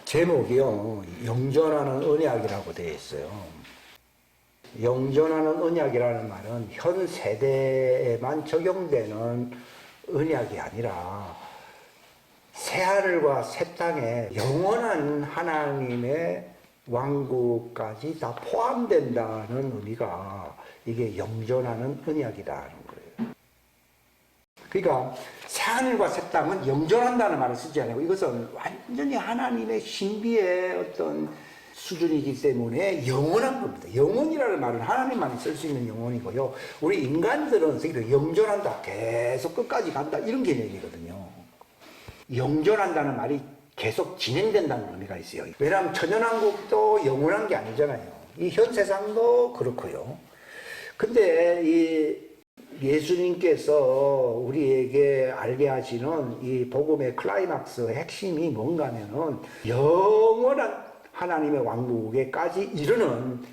제목이요, 영존하는 언약이라고 되어 있어요. 영존하는 언약이라는 말은 현 세대에만 적용되는 언약이 아니라 새하늘과 새 땅에 영원한 하나님의 왕국까지 다 포함된다는 의미가 이게 영존하는 언약이라는 거예요. 그러니까 새하늘과 새 땅은 영존한다는 말을 쓰지 않고 이것은 완전히 하나님의 신비의 어떤 수준이기 때문에 영원한 겁니다. 영원이라는 말은 하나님만이 쓸 수 있는 영혼이고요. 우리 인간들은 영존한다, 계속 끝까지 간다, 이런 개념이거든요. 영존한다는 말이 계속 진행된다는 의미가 있어요. 왜냐하면 천연왕국도 영원한 게 아니잖아요. 이 현 세상도 그렇고요. 근데 이 예수님께서 우리에게 알게 하시는 이 복음의 클라이막스 핵심이 뭔가 하면은 영원한 하나님의 왕국에까지 이르는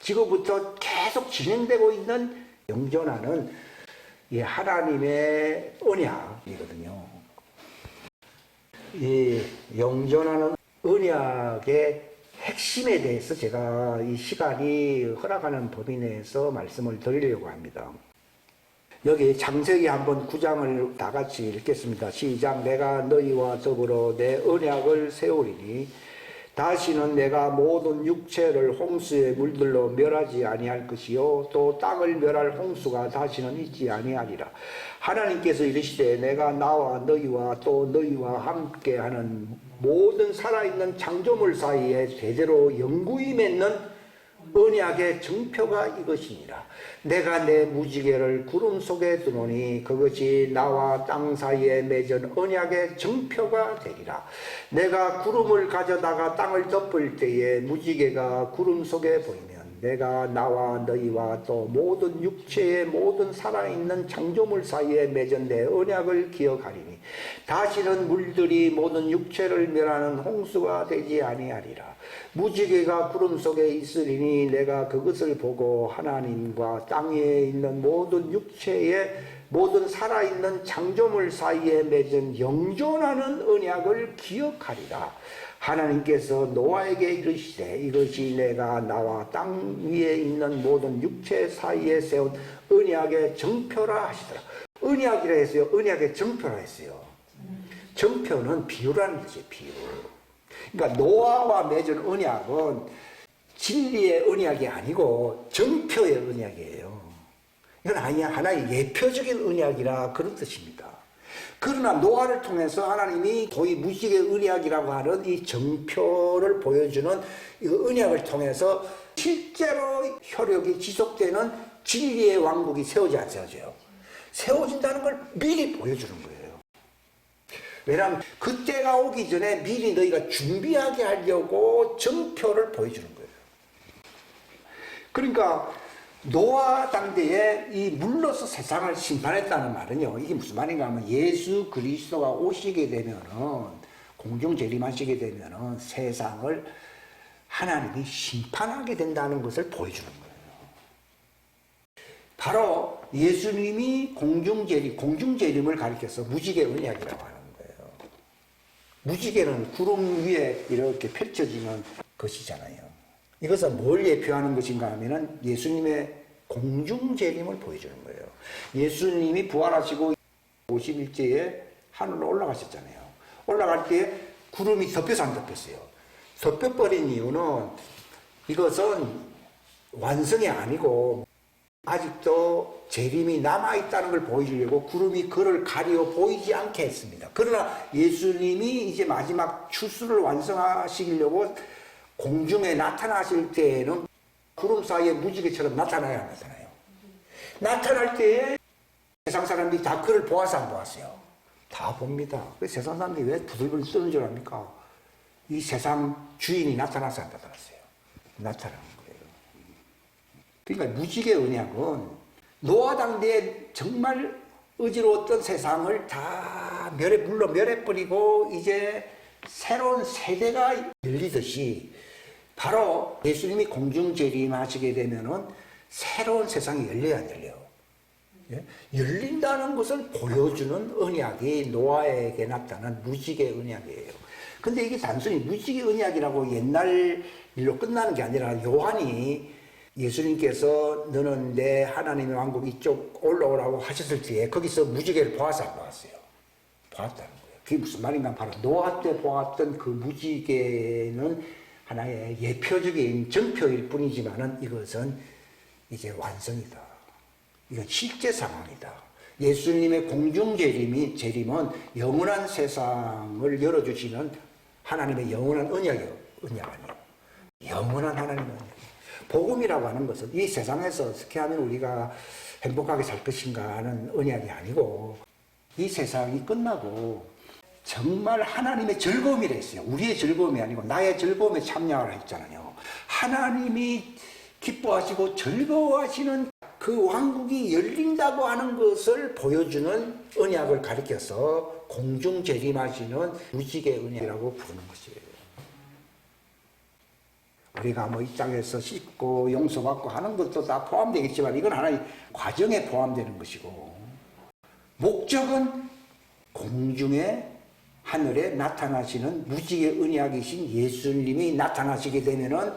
지금부터 계속 진행되고 있는 영존하는 이 하나님의 언약이거든요. 이 영존하는 언약의 핵심에 대해서 제가 이 시간이 허락하는 범위 내에서 말씀을 드리려고 합니다. 여기 창세기 한번 9장을 다 같이 읽겠습니다. 시작. 내가 너희와 더불어 내 언약을 세우리니 다시는 내가 모든 육체를 홍수에 물들러 멸하지 아니할 것이요 또 땅을 멸할 홍수가 다시는 있지 아니하리라. 하나님께서 이르시되 내가 나와 너희와 또 너희와 함께하는 모든 살아있는 창조물 사이에 제대로 영구히 맺는 언약의 증표가 이것이니라. 내가 내 무지개를 구름 속에 두노니 그것이 나와 땅 사이에 맺은 언약의 증표가 되리라. 내가 구름을 가져다가 땅을 덮을 때에 무지개가 구름 속에 보이면 내가 나와 너희와 또 모든 육체의 모든 살아있는 창조물 사이에 맺은 내 언약을 기억하리니 다시는 물들이 모든 육체를 멸하는 홍수가 되지 아니하리라. 무지개가 구름 속에 있으리니 내가 그것을 보고 하나님과 땅에 있는 모든 육체의 모든 살아있는 창조물 사이에 맺은 영존하는 언약을 기억하리라. 하나님께서 노아에게 이르시되 이것이 내가 나와 땅 위에 있는 모든 육체 사이에 세운 언약의 증표라 하시더라. 언약이라 했어요. 언약의 증표라 했어요. 증표는 비유라는 거지, 비유. 그러니까 노아와 맺은 언약은 진리의 언약이 아니고 증표의 언약이에요. 이건 하나의 예표적인 언약이라 그런 뜻입니다. 그러나 노아를 통해서 하나님이 거의 무지개 언약이라고 하는 이 증표를 보여주는 이 언약을 통해서 실제로 효력이 지속되는 진리의 왕국이 세워져요. 세워진다는 걸 미리 보여주는 거예요. 왜냐하면 그때가 오기 전에 미리 너희가 준비하게 하려고 증표를 보여주는 거예요. 그러니까 노아 당대에 이 물로서 세상을 심판했다는 말은요, 이게 무슨 말인가 하면 예수 그리스도가 오시게 되면은, 공중 재림하시게 되면은 세상을 하나님이 심판하게 된다는 것을 보여주는 거예요. 바로 예수님이 공중 재림을 가리켜서 무지개 언약이라고 하는 거예요. 무지개는 구름 위에 이렇게 펼쳐지는 것이잖아요. 이것은 뭘 예표하는 것인가 하면은 예수님의 공중 재림을 보여주는 거예요. 예수님이 부활하시고 50일째에 하늘로 올라가셨잖아요. 올라갈 때 구름이 덮여서 안 덮였어요. 덮여버린 이유는 이것은 완성이 아니고 아직도 재림이 남아있다는 걸 보여주려고 구름이 그를 가리어 보이지 않게 했습니다. 그러나 예수님이 이제 마지막 추수를 완성하시려고 공중에 나타나실 때에는 구름 사이에 무지개처럼 나타나야 안 나타나요. 나타날 때에 세상 사람들이 다 그를 보아서 안 보았어요. 다 봅니다. 세상 사람들이 왜 부들부들 떠는 줄 압니까? 이 세상 주인이 나타나서 안 나타났어요. 나타나는 거예요. 그러니까 무지개 언약은 노아 당대에 정말 어지러웠던 세상을 다 물로 멸해버리고 이제 새로운 세대가 열리듯이 바로 예수님이 공중 재림하시게 되면은 새로운 세상이 열려야 안 열려요. 예? 열린다는 것을 보여주는 언약이 노아에게 나타난 무지개 언약이에요. 근데 이게 단순히 무지개 언약이라고 옛날 일로 끝나는 게 아니라 요한이 예수님께서 너는 내 하나님의 왕국 이쪽 올라오라고 하셨을 때에 거기서 무지개를 보아서 안 보았어요. 보았다는 거예요. 그게 무슨 말인가 바로 노아 때 보았던 그 무지개는 하나의 예표적인 전표일 뿐이지만은 이것은 이제 완성이다. 이건 실제 상황이다. 예수님의 공중재림은 영원한 세상을 열어주시는 하나님의 영원한 언약 아니에요. 영원한 하나님의 언약. 복음이라고 하는 것은 이 세상에서 어떻게 하면 우리가 행복하게 살 것인가 하는 언약이 아니고 이 세상이 끝나고 정말 하나님의 즐거움이라 했어요. 우리의 즐거움이 아니고 나의 즐거움에 참여하라 했잖아요. 하나님이 기뻐하시고 즐거워하시는 그 왕국이 열린다고 하는 것을 보여주는 언약을 가리켜서 공중 재림하시는 무지개 언약이라고 부르는 것이에요. 우리가 뭐 이 땅에서 씻고 용서받고 하는 것도 다 포함되겠지만 이건 하나의 과정에 포함되는 것이고 목적은 공중에 하늘에 나타나시는 무지개 언약이신 예수님이 나타나시게 되면은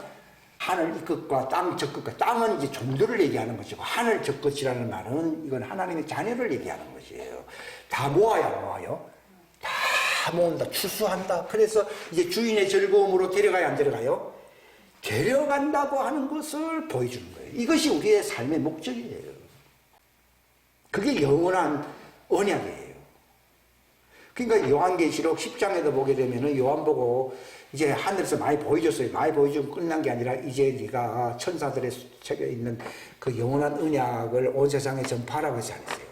하늘 이 끝과 땅 저 끝과 땅은 이제 종들을 얘기하는 것이고 하늘 저 끝이라는 말은 이건 하나님의 자녀를 얘기하는 것이에요. 다 모아요. 다 모은다. 추수한다. 그래서 이제 주인의 즐거움으로 데려가야 안 데려가요? 데려간다고 하는 것을 보여주는 거예요. 이것이 우리의 삶의 목적이에요. 그게 영원한 언약이에요. 그러니까 요한계시록 10장에도 보게 되면은 요한 보고 이제 하늘에서 많이 보여줬어요. 많이 보여주고 끝난 게 아니라 이제 네가 천사들의 책에 있는 그 영원한 언약을 온 세상에 전파하라고 해서 안 했어요.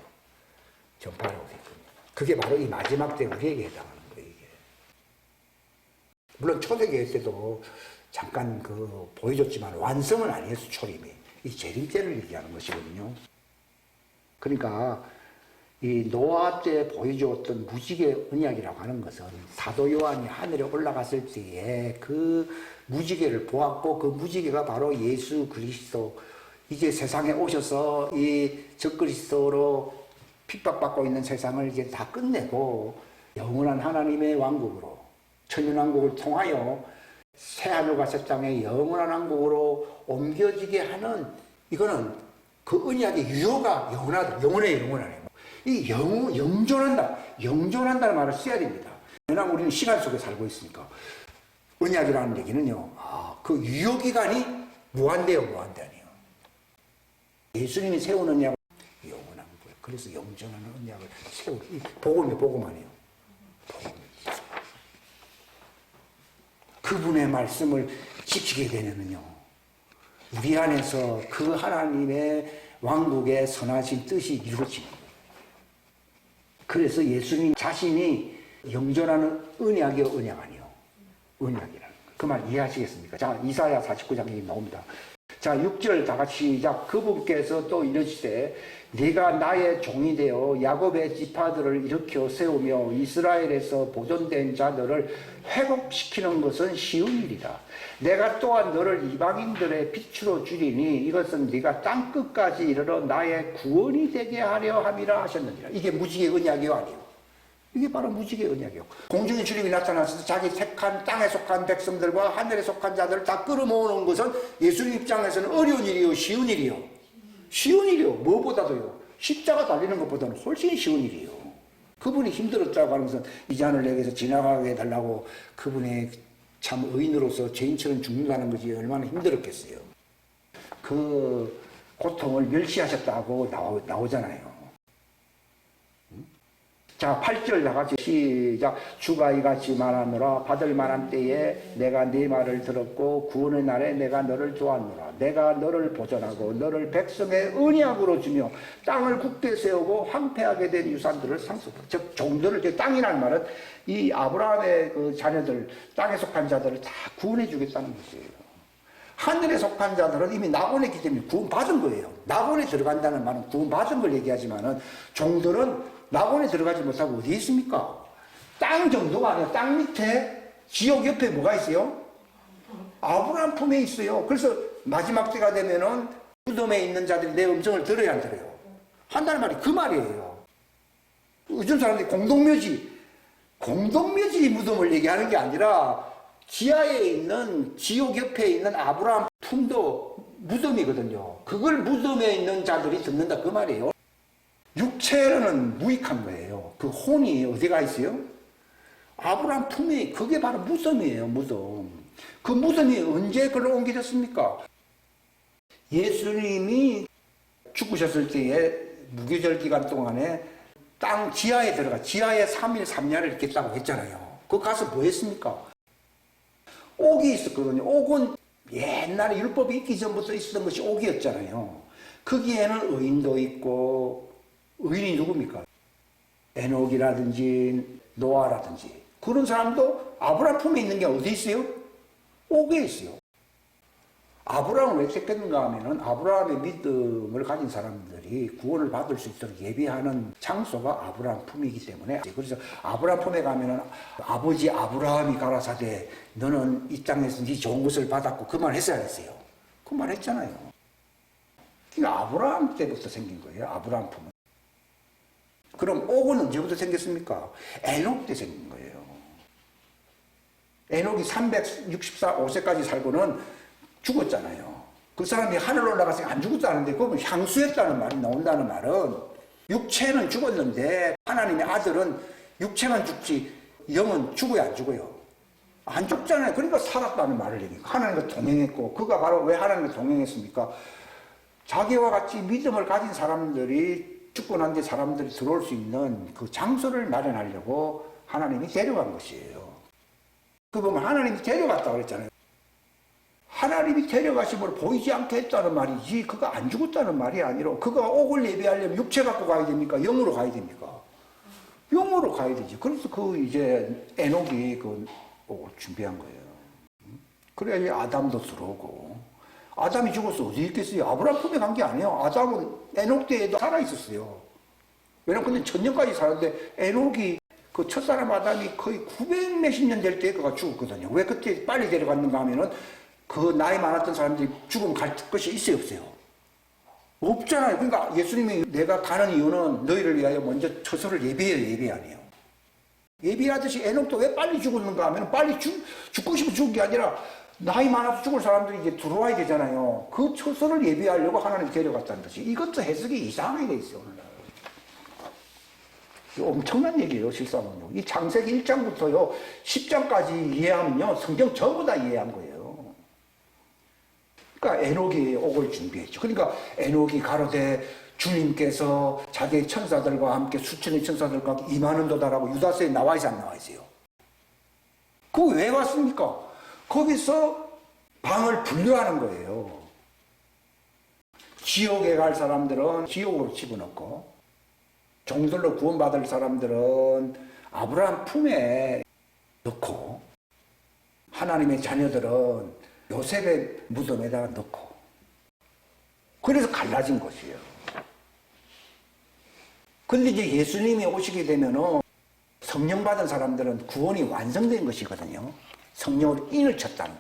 전파하라고 했거든요. 그게 바로 이 마지막 때 우리에게 해당하는 거예요. 이게. 물론 초대교회 때도 잠깐 보여줬지만 완성은 아니었어. 초림이. 이 재림 때를 얘기하는 것이거든요. 그러니까 이 노아 때 보여주었던 무지개 언약이라고 하는 것은 사도 요한이 하늘에 올라갔을 때에 그 무지개를 보았고 그 무지개가 바로 예수 그리스도 이제 세상에 오셔서 이 적그리스도로 핍박받고 있는 세상을 이제 다 끝내고 영원한 하나님의 왕국으로 천년왕국을 통하여 새하늘과 새 땅의 영원한 왕국으로 옮겨지게 하는 이거는 그 언약의 유효가 영원하다. 영원하네. 이 영존한다는 말을 써야 됩니다. 왜냐하면 우리는 시간 속에 살고 있으니까. 언약이라는 얘기는요, 그 유효기간이 무한대요. 예수님이 세운 언약은 영원한 거예요. 그래서 영존하는 언약을 세우고, 복음 아니에요. 그분의 말씀을 지키게 되면은요, 우리 안에서 그 하나님의 왕국의 선하신 뜻이 이루어집니다. 그래서 예수님 자신이 영존하는 언약 아니에요. 언약이라는 거. 그 말 이해하시겠습니까? 자, 이사야 49장이 나옵니다. 자, 6절 다 같이 시작. 그분께서 또 이르시되 네가 나의 종이 되어 야곱의 지파들을 일으켜 세우며 이스라엘에서 보존된 자들을 회복시키는 것은 쉬운 일이다. 내가 또한 너를 이방인들의 빛으로 주리니 이것은 네가 땅끝까지 이르러 나의 구원이 되게 하려 함이라 하셨느니라. 이게 무지개 언약이요 아니요? 이게 바로 무지개 언약이요. 공중의 주님이 나타나서 자기 택한 땅에 속한 백성들과 하늘에 속한 자들을 다 끌어모으는 것은 예수님 입장에서는 어려운 일이요, 쉬운 일이요. 쉬운 일이요. 무엇보다도요. 십자가 달리는 것보다는 훨씬 쉬운 일이요. 그분이 힘들었다고 하면서 이 잔을 내게서 지나가게 해달라고 그분의 참 의인으로서 죄인처럼 죽는다는 것이 얼마나 힘들었겠어요. 그 고통을 멸시하셨다고 나오잖아요. 자, 8절 다같이 시작. 주가 이같이 말하노라. 받을 만한 때에 내가 네 말을 들었고 구원의 날에 내가 너를 도왔노라. 내가 너를 보존하고 너를 백성의 언약으로 주며 땅을 굳게 세우고 황폐하게 된 유산들을 상속하라. 즉 종들을, 땅이라는 말은 이 아브라함의 그 자녀들, 땅에 속한 자들을 다 구원해 주겠다는 것이에요. 하늘에 속한 자들은 이미 낙원했기 때문에 구원받은 거예요. 낙원에 들어간다는 말은 구원받은 걸 얘기하지만은 종들은 낙원에 들어가지 못하고 어디 있습니까? 땅 정도가 아니라 땅 밑에 지옥 옆에 뭐가 있어요? 아브라함 품에 있어요. 그래서 마지막 때가 되면은 무덤에 있는 자들이 내 음성을 들어야 안 들어요? 한다는 말이 그 말이에요. 요즘 사람들이 공동묘지 공동묘지 무덤을 얘기하는 게 아니라 지하에 있는 지옥 옆에 있는 아브라함 품도 무덤이거든요. 그걸 무덤에 있는 자들이 듣는다 그 말이에요. 육체는 무익한 거예요. 그 혼이 어디가 있어요? 아브라함 품이 그게 바로 무덤이에요. 무덤. 그 무덤이 언제 그걸 옮겨졌습니까? 예수님이 죽으셨을 때에 무교절 기간 동안에 땅 지하에 들어가 지하에 3일 3야를 있겠다고 했잖아요. 그 가서 뭐 했습니까? 옥이 있었거든요. 옥은 옛날에 율법이 있기 전부터 있었던 것이 옥이었잖아요. 거기에는 의인도 있고, 의인이 누굽니까? 에녹이라든지 노아라든지 그런 사람도 아브라함 품에 있는 게 어디 있어요? 옥에 있어요. 아브라함을 왜 택했는가 하면은 아브라함의 믿음을 가진 사람들이 구원을 받을 수 있도록 예비하는 장소가 아브라함 품이기 때문에, 그래서 아브라함 품에 가면은 아버지 아브라함이 가라사대 너는 이 땅에서 네 좋은 것을 받았고 그 말 했어야 했어요. 그 말 했잖아요. 그러니까 아브라함 때부터 생긴 거예요. 아브라함 품은. 그럼 옥은 언제부터 생겼습니까? 에녹 때 생긴 거예요. 에녹이 364세까지 살고는 죽었잖아요. 그 사람이 하늘로 올라가서 안 죽었다는데 그러면 향수였다는 말이 나온다는 말은 육체는 죽었는데 하나님의 아들은 육체만 죽지 영은 죽어야 안 죽어요. 안 죽잖아요. 그러니까 살았다는 말을 얘기해요. 하나님과 동행했고, 그가 바로 왜 하나님과 동행했습니까? 자기와 같이 믿음을 가진 사람들이 죽고 난 뒤 사람들이 들어올 수 있는 그 장소를 마련하려고 하나님이 데려간 것이에요. 그 보면 하나님이 데려갔다고 그랬잖아요. 하나님이 데려가심을 보이지 않게 했다는 말이지 그가 안 죽었다는 말이 아니라, 그가 옥을 예배하려면 육체 갖고 가야 됩니까? 영으로 가야 됩니까? 영으로 가야 되지. 그래서 그 이제 에녹이 그 옥을 준비한 거예요. 그래야 아담도 들어오고. 아담이 죽어서 어디 있겠어요? 아브라함 품에 간 게 아니에요. 아담은 에녹 때에도 살아 있었어요. 왜냐면 근데 천년까지 살았는데 에녹이 그 첫사람 아담이 거의 900 몇십 년 될 때 그가 죽었거든요. 왜 그때 빨리 데려갔는가 하면은 그 나이 많았던 사람들이 죽음 갈 것이 있어요, 없어요? 없잖아요. 그러니까 예수님이 내가 가는 이유는 너희를 위하여 먼저 처소를 예배해요, 예배 아니에요. 예배하듯이 에녹도 왜 빨리 죽었는가 하면 빨리 죽고 싶어 죽은 게 아니라 나이 많아서 죽을 사람들이 이제 들어와야 되잖아요. 그 처소를 예배하려고 하나님이 데려갔다는 것이, 이것도 해석이 이상하게 돼 있어요, 오늘날. 엄청난 얘기예요, 실상은요. 이 창세기 1장부터요, 10장까지 이해하면요, 성경 전부 다 이해한 거예요. 그러니까 에녹이 옥을 준비했죠. 그러니까 에녹이 가로되 주님께서 자기의 천사들과 함께 수천의 천사들과 함께 임하는 도다라고 유다서에 나와 있어 안 나와 있어요? 그거 왜 왔습니까? 거기서 방을 분류하는 거예요. 지옥에 갈 사람들은 지옥으로 집어넣고, 종들로 구원받을 사람들은 아브라함 품에 넣고, 하나님의 자녀들은 요셉의 무덤에다가 넣고, 그래서 갈라진 것이에요. 근데 이제 예수님이 오시게 되면은 성령 받은 사람들은 구원이 완성된 것이거든요. 성령으로 인을 쳤다는.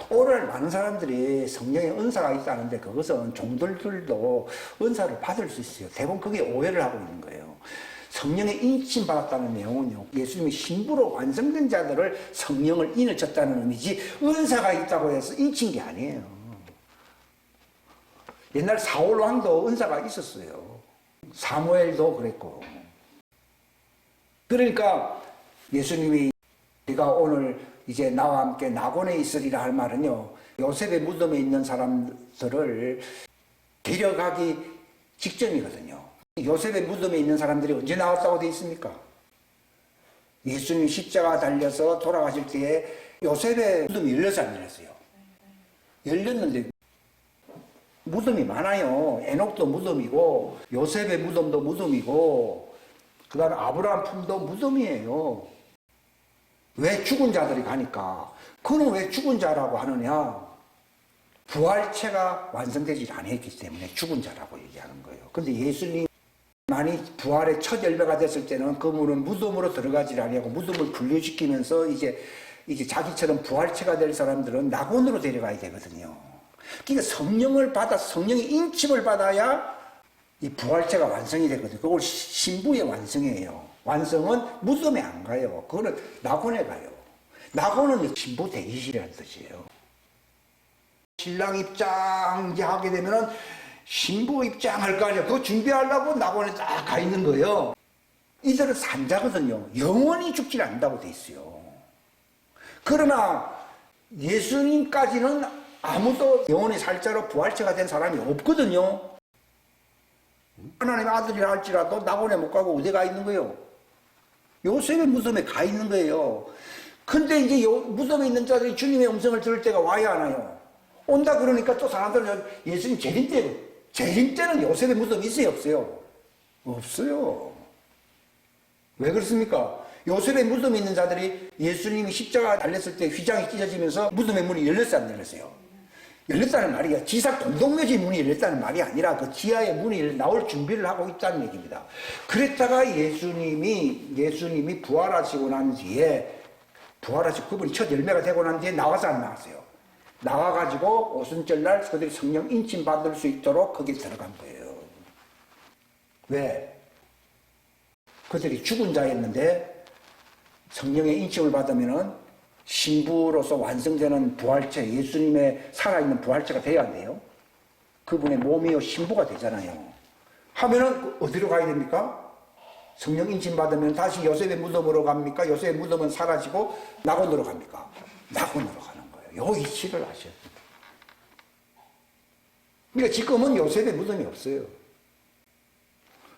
오늘 많은 사람들이 성령의 은사가 있다는데 그것은 종들도 은사를 받을 수 있어요. 대부분 그게 오해를 하고 있는 거예요. 성령의 인침 받았다는 내용은요, 예수님이 신부로 완성된 자들을 성령을 인을 쳤다는 의미지 은사가 있다고 해서 인친 게 아니에요. 옛날 사울 왕도 은사가 있었어요. 사무엘도 그랬고. 그러니까 예수님이 네가 오늘 이제 나와 함께 낙원에 있으리라 할 말은요, 요셉의 무덤에 있는 사람들을 데려가기 직전이거든요. 요셉의 무덤에 있는 사람들이 언제 나왔다고 되어 있습니까? 예수님 십자가 달려서 돌아가실 때에 요셉의 무덤이 열려서 안 열렸어요? 열렸는데 무덤이 많아요. 에녹도 무덤이고 요셉의 무덤도 무덤이고 그 다음에 아브라함 품도 무덤이에요. 왜 죽은 자들이 가니까? 그는 왜 죽은 자라고 하느냐? 부활체가 완성되지 않았기 때문에 죽은 자라고 얘기하는 거예요. 근데 예수님 만이 부활의 첫 열매가 됐을 때는 그분은 무덤으로 들어가지 아니하고 무덤을 분류시키면서 이제 자기처럼 부활체가 될 사람들은 낙원으로 데려가야 되거든요. 그러니까 성령을 받아 성령의 인침을 받아야 이 부활체가 완성이 되거든요. 그걸 신부의 완성이에요. 완성은 무덤에 안 가요. 그거는 낙원에 가요. 낙원은 신부 대기실이라는 뜻이에요. 신랑 입장 이제 하게 되면은 신부 입장할 거 아니에요. 그거 준비하려고 낙원에 딱 가 있는 거예요. 이들은 산자거든요. 영원히 죽지 않는다고 돼 있어요. 그러나 예수님까지는 아무도 영원히 살자로 부활체가 된 사람이 없거든요. 하나님의 아들이라 할지라도 낙원에 못 가고 어디 가 있는 거예요? 요셉의 무덤에 가 있는 거예요. 근데 이제 무덤에 있는 자들이 주님의 음성을 들을 때가 와야 하나요? 온다 그러니까 또 사람들은 예수님 재림 때는 요셉의 무덤이 있어요, 없어요? 없어요. 왜 그렇습니까? 요셉의 무덤에 있는 자들이 예수님이 십자가 달렸을 때 휘장이 찢어지면서 무덤의 문이 열렸어요, 안 열렸어요? 열렸다는 말이야. 지상 공동묘지 문이 열렸다는 말이 아니라 그 지하의 문이 나올 준비를 하고 있다는 얘기입니다. 그랬다가 예수님이 부활하시고 난 뒤에 부활하시고 그분이 첫 열매가 되고 난 뒤에 나와서 안 나왔어요. 나와가지고 오순절날 그들이 성령 인침 받을 수 있도록 거기에 들어간 거예요. 왜? 그들이 죽은 자였는데 성령의 인침을 받으면은 신부로서 완성되는 부활체, 예수님의 살아있는 부활체가 돼야 돼요. 그분의 몸이요 신부가 되잖아요. 하면은 어디로 가야 됩니까? 성령 인침 받으면 다시 요셉의 무덤으로 갑니까? 요셉의 무덤은 사라지고 낙원으로 갑니까? 낙원으로 가는 거예요. 요 이치를 아셔야 됩니다. 그러니까 지금은 요셉의 무덤이 없어요.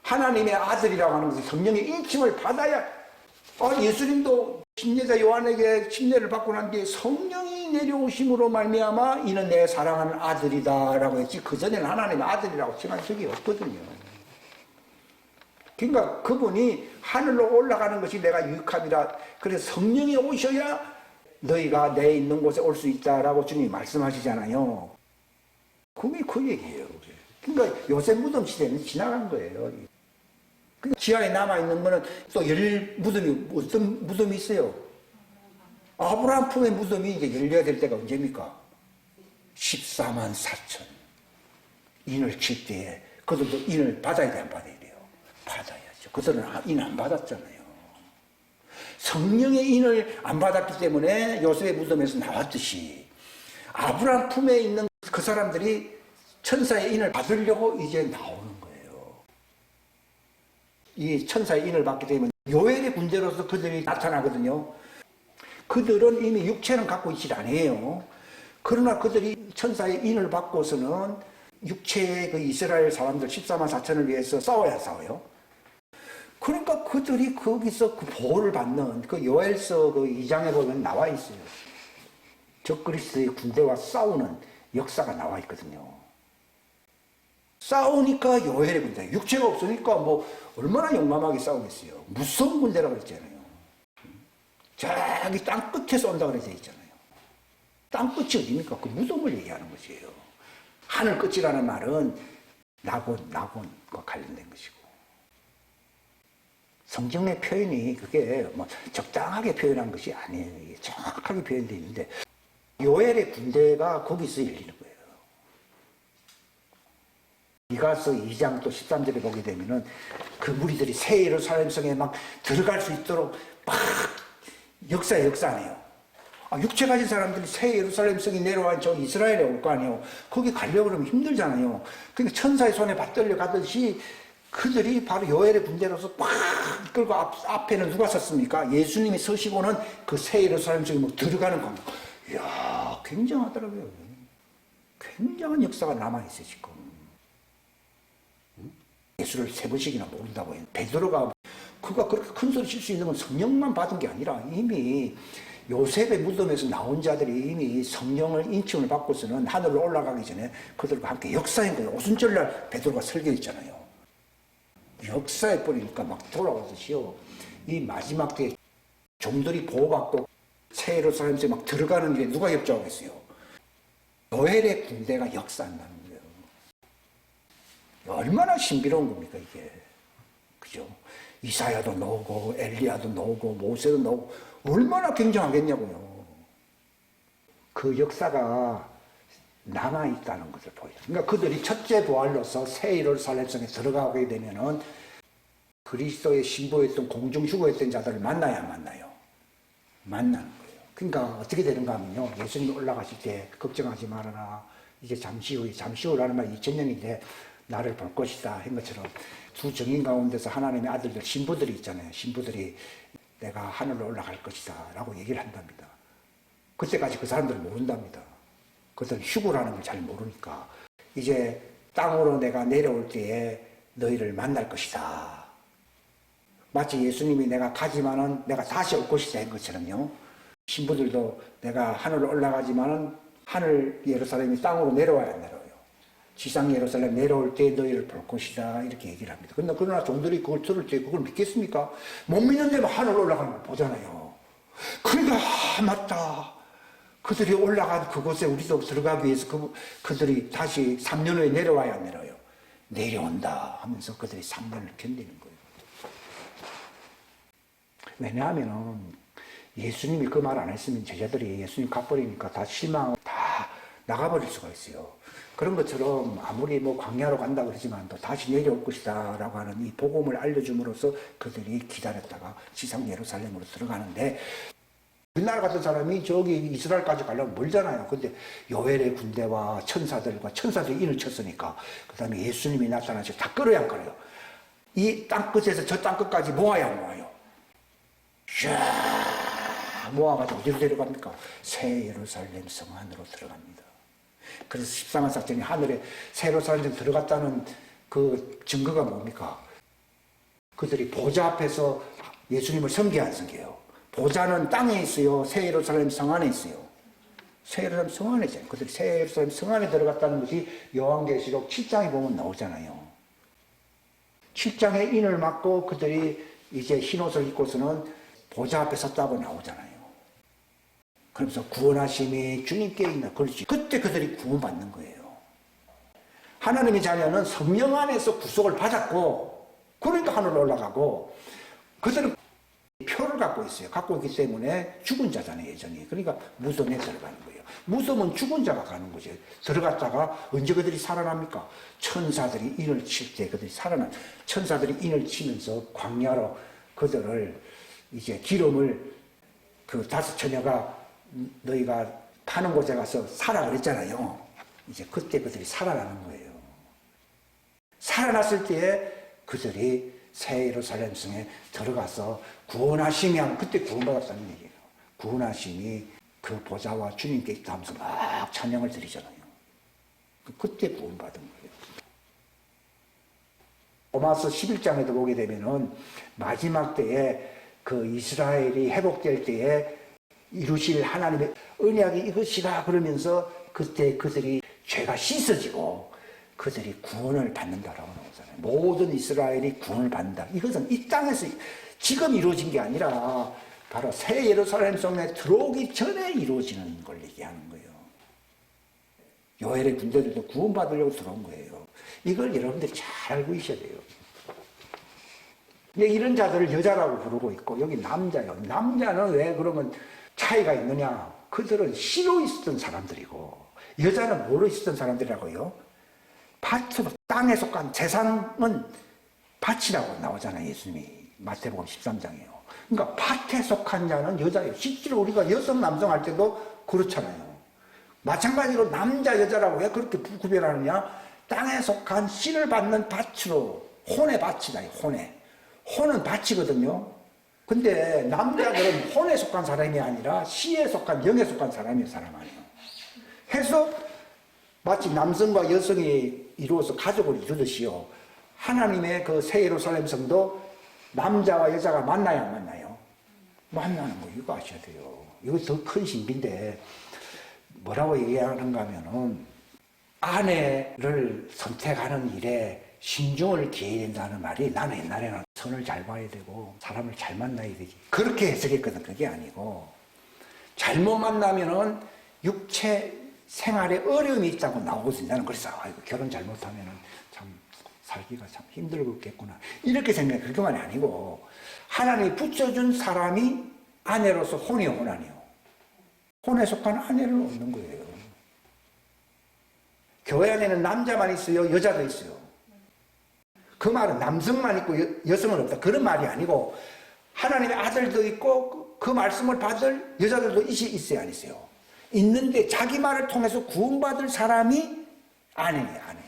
하나님의 아들이라고 하는 것은 성령의 인침을 받아야 예수님도 침례자 요한에게 침례를 받고 난 뒤에 성령이 내려오심으로 말미암아 이는 내 사랑하는 아들이다 라고 했지 그전에는 하나님의 아들이라고 칭한 적이 없거든요. 그러니까 그분이 하늘로 올라가는 것이 내가 유익함이라 그래서 성령이 오셔야 너희가 내 있는 곳에 올 수 있다라고 주님이 말씀하시잖아요. 그게 그 얘기예요. 그러니까 요셉 무덤 시대는 지나간 거예요. 지하에 남아있는 거는 또 열 무덤이, 어떤 무덤이 있어요? 아브라함 품의 무덤이 이제 열려야 될 때가 언제입니까? 14만 4천. 인을 칠 때에, 그들도 인을 받아야 돼, 안 받아야 돼요? 받아야죠. 그들은 인 안 받았잖아요. 성령의 인을 안 받았기 때문에 요셉의 무덤에서 나왔듯이, 아브라함 품에 있는 그 사람들이 천사의 인을 받으려고 이제 나오는 거예요. 이 천사의 인을 받게 되면 요엘의 군대로서 그들이 나타나거든요. 그들은 이미 육체는 갖고 있지 않아요. 그러나 그들이 천사의 인을 받고서는 육체의 그 이스라엘 사람들 14만 4천을 위해서 싸워요. 그러니까 그들이 거기서 그 보호를 받는 그 요엘서 그 2장에 보면 나와 있어요. 적그리스도의 군대와 싸우는 역사가 나와 있거든요. 싸우니까 요엘의 군대, 육체가 없으니까 뭐 얼마나 용감하게 싸우겠어요. 무서운 군대라고 그랬잖아요. 저기 땅 끝에서 온다고 그래 있잖아요. 땅 끝이 어디입니까? 그 무덤을 얘기하는 것이에요. 하늘 끝이라는 말은 낙원과 관련된 것이고. 성경의 표현이 그게 뭐 적당하게 표현한 것이 아니에요. 정확하게 표현되어 있는데 요엘의 군대가 거기서 열리는 거예요. 미가서 2장 또 13절에 보게 되면은 그 무리들이 새 예루살렘 성에 막 들어갈 수 있도록 막 역사네요. 육체 가진 사람들이 새 예루살렘 성이 내려와 저 이스라엘에 올 거 아니에요. 거기 가려고 그러면 힘들잖아요. 그러니까 천사의 손에 받들려 가듯이 그들이 바로 요엘의 군대로서 꽉 이끌고 앞에는 누가 섰습니까? 예수님이 서시고는 그 새 예루살렘 성에 막 들어가는 겁니다. 이야, 굉장하더라고요. 굉장한 역사가 남아있어요, 지금. 예수를 3번씩이나 모른다고 해요. 베드로가 그가 그렇게 큰 소리 칠 수 있는 건 성령만 받은 게 아니라 이미 요셉의 무덤에서 나온 자들이 이미 성령을 인침을 받고서는 하늘로 올라가기 전에 그들과 함께 역사인 거예요. 오순절날 베드로가 설교했잖아요. 역사에 버리니까 막 돌아오듯이요. 이 마지막 때에 종들이 보호받고 새 예루살렘에 막 들어가는 길에 누가 협조하겠어요? 요엘의 군대가 역사한다는 거예요. 얼마나 신비로운 겁니까 이게. 그죠? 이사야도 나오고 엘리야도 나오고 모세도 나오고 얼마나 굉장하겠냐고요. 그 역사가 남아있다는 것을 보여요. 그러니까 그들이 첫째 부활로서 새 예루살렘 성에 들어가게 되면은 그리스도의 신부였던 공중휴거였던 자들을 만나야 안 만나요? 만나는 거예요. 그러니까 어떻게 되는가 하면요. 예수님이 올라가실 때 걱정하지 말아라. 이제 잠시 후라는 말 2000년인데 나를 볼 것이다 한 것처럼 두 정인 가운데서 하나님의 아들들 신부들이 있잖아요. 신부들이 내가 하늘로 올라갈 것이다 라고 얘기를 한답니다. 그때까지 그 사람들은 모른답니다. 그들은 휴거라는 걸 잘 모르니까 이제 땅으로 내가 내려올 때에 너희를 만날 것이다. 마치 예수님이 내가 가지만은 내가 다시 올 것이다 한 것처럼요. 신부들도 내가 하늘로 올라가지만은 하늘 예루살렘이 땅으로 내려와야 안 내려와요. 지상 예루살렘 내려올 때 너희를 볼 것이다 이렇게 얘기를 합니다. 그러나 종들이 그걸 들을 때 그걸 믿겠습니까? 못 믿는데만 하늘로 올라가는 걸 보잖아요. 그러니까 맞다. 그들이 올라간 그곳에 우리도 들어가기 위해서 그들이 다시 3년 후에 내려와야 안 내려와요. 내려온다 하면서 그들이 3년을 견디는 거예요. 왜냐하면 예수님이 그 말 안 했으면 제자들이 예수님 가버리니까 다 실망하고 다 나가버릴 수가 있어요. 그런 것처럼 아무리 광야로 간다 그러지만 또 다시 내려올 것이다 라고 하는 이 복음을 알려줌으로써 그들이 기다렸다가 지상 예루살렘으로 들어가는데 우리나라 같은 사람이 저기 이스라엘까지 가려면 멀잖아요. 근데 요엘의 군대와 천사들이 인을 쳤으니까 그 다음에 예수님이 나타나서 다 끌어야 안 끌어요. 이 땅끝에서 저 땅끝까지 모아야 안 모아요. 쫙 모아가지고 어디로 데려갑니까? 새 예루살렘 성 안으로 들어갑니다. 그래서 14만 삭전이 하늘에 새 예루살렘 들어갔다는 그 증거가 뭡니까? 그들이 보좌 앞에서 예수님을 섬겨 안 섬겨요? 보좌는 땅에 있어요? 새 예루살렘 성 안에 있어요? 새 예루살렘 성 안에 있어요. 그들이 새 예루살렘 성 안에 들어갔다는 것이 요한계시록 7장에 보면 나오잖아요. 7장에 인을 맞고 그들이 이제 흰옷을 입고서는 보좌 앞에 섰다고 나오잖아요. 그러면서 구원하심이 주님께 있나? 그렇지. 그때 그들이 구원받는 거예요. 하나님의 자녀는 성령 안에서 구속을 받았고 그러니까 하늘로 올라가고 그들은 표를 갖고 있어요. 갖고 있기 때문에 죽은 자잖아요. 여전히. 그러니까 무덤에 들어가는 거예요. 무덤은 죽은 자가 가는 거죠. 들어갔다가 언제 그들이 살아납니까? 천사들이 인을 칠 때 그들이 살아나. 천사들이 인을 치면서 광야로 그들을 이제 기름을 그 다섯 처녀가 너희가 파는 곳에 가서 살아 그랬잖아요. 이제 그때 그들이 살아나는 거예요. 살아났을 때에 그들이 새 예루살렘 성에 들어가서 구원하심이 하면 그때 구원받았다는 얘기예요. 구원하심이 그 보좌와 주님께 있다 하면서 막 찬양을 드리잖아요. 그때 구원받은 거예요. 로마서 11장에도 보게 되면은 마지막 때에 그 이스라엘이 회복될 때에 이루실 하나님의 언약이 이것이다 그러면서 그때 그들이 죄가 씻어지고 그들이 구원을 받는다라고 나오잖아요. 모든 이스라엘이 구원을 받는다. 이것은 이 땅에서 지금 이루어진 게 아니라 바로 새 예루살렘 성에 들어오기 전에 이루어지는 걸 얘기하는 거예요. 요엘의 군대들도 구원받으려고 들어온 거예요. 이걸 여러분들이 잘 알고 있어야 돼요. 근데 이런 자들을 여자라고 부르고 있고 여기 남자예요. 남자는 왜 그러면 차이가 있느냐? 그들은 씨로 있었던 사람들이고 여자는 뭐로 있었던 사람들이라고요? 밭으로 땅에 속한 재산은 밭이라고 나오잖아요. 예수님이 마태복음 13장이에요. 그러니까 밭에 속한 자는 여자예요. 실제로 우리가 여성 남성 할 때도 그렇잖아요. 마찬가지로 남자 여자라고 왜 그렇게 구별하느냐? 땅에 속한 씨를 받는 밭으로 혼의 밭이다. 혼은 밭이거든요. 근데 남자들은 혼에 속한 사람이 아니라 씨에 속한 영에 속한 사람이에요. 사람 아니에요. 해서 마치 남성과 여성이 이루어서 가족을 이루듯이요. 하나님의 그 새 예루살렘 성도 남자와 여자가 만나야 안 만나요? 만나는 거 이거 아셔야 돼요. 이거 더 큰 신비인데 뭐라고 얘기하는가 하면은 아내를 선택하는 일에 신중을 기해야 된다는 말이 나는 옛날에는 선을 잘 봐야 되고 사람을 잘 만나야 되지 그렇게 해석했거든. 그게 아니고 잘못 만나면은 육체 생활에 어려움이 있다고 나오거든요. 나는 그래서 아이고 결혼 잘못하면은 참 살기가 참 힘들겠구나 이렇게 생각해. 그것만이 아니고 하나님이 붙여준 사람이 아내로서 혼이요 혼 아니에요. 혼에 속한 아내를 얻는 거예요. 교회 안에는 남자만 있어요? 여자도 있어요? 그 말은 남성만 있고 여성은 없다. 그런 말이 아니고 하나님의 아들도 있고 그 말씀을 받을 여자들도 있어야 안 있어요. 있는데 자기 말을 통해서 구원받을 사람이 아내예요, 아내.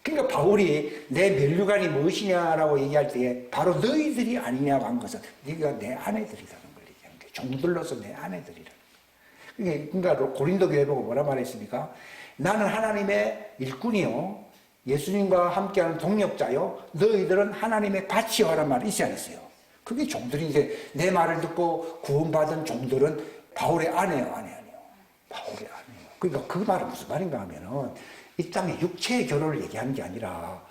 그러니까 바울이 내 면류관이 무엇이냐라고 얘기할 때 바로 너희들이 아니냐고 한 것은 네가 내 아내들이라는 걸 얘기하는 거예요. 종들로서 내 아내들이라는 거예요. 그러니까 고린도 교회 보고 뭐라 말했습니까? 나는 하나님의 일꾼이요 예수님과 함께하는 동력자요 너희들은 하나님의 같이하란 말이 있지 않았어요. 그게 종들인데 내 말을 듣고 구원받은 종들은 바울의 아내예요, 아니에요? 바울의 아내예요. 그러니까 그 말은 무슨 말인가 하면은 이 땅에 육체의 결혼을 얘기하는 게 아니라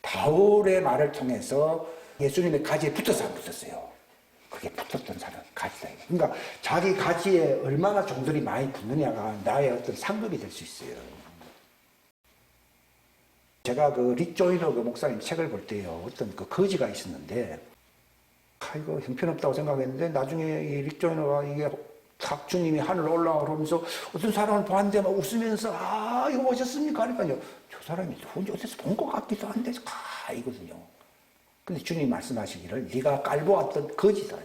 바울의 말을 통해서 예수님의 가지에 붙어서 안 붙었어요. 그게 붙었던 사람 가지다. 그러니까 자기 가지에 얼마나 종들이 많이 붙느냐가 나의 어떤 상급이 될 수 있어요. 제가 그 릭 조이너 그 목사님 책을 볼 때요 어떤 그 거지가 있었는데 이거 형편없다고 생각했는데 나중에 이 릭 조이너가 이게 주님이 하늘 올라오면서 어떤 사람을 봤는데 막 웃으면서 이거 보셨습니까? 하니까요 저 사람이 어디서 본 것 같기도 한데 이거든요. 근데 주님이 말씀하시기를 네가 깔보았던 거지다.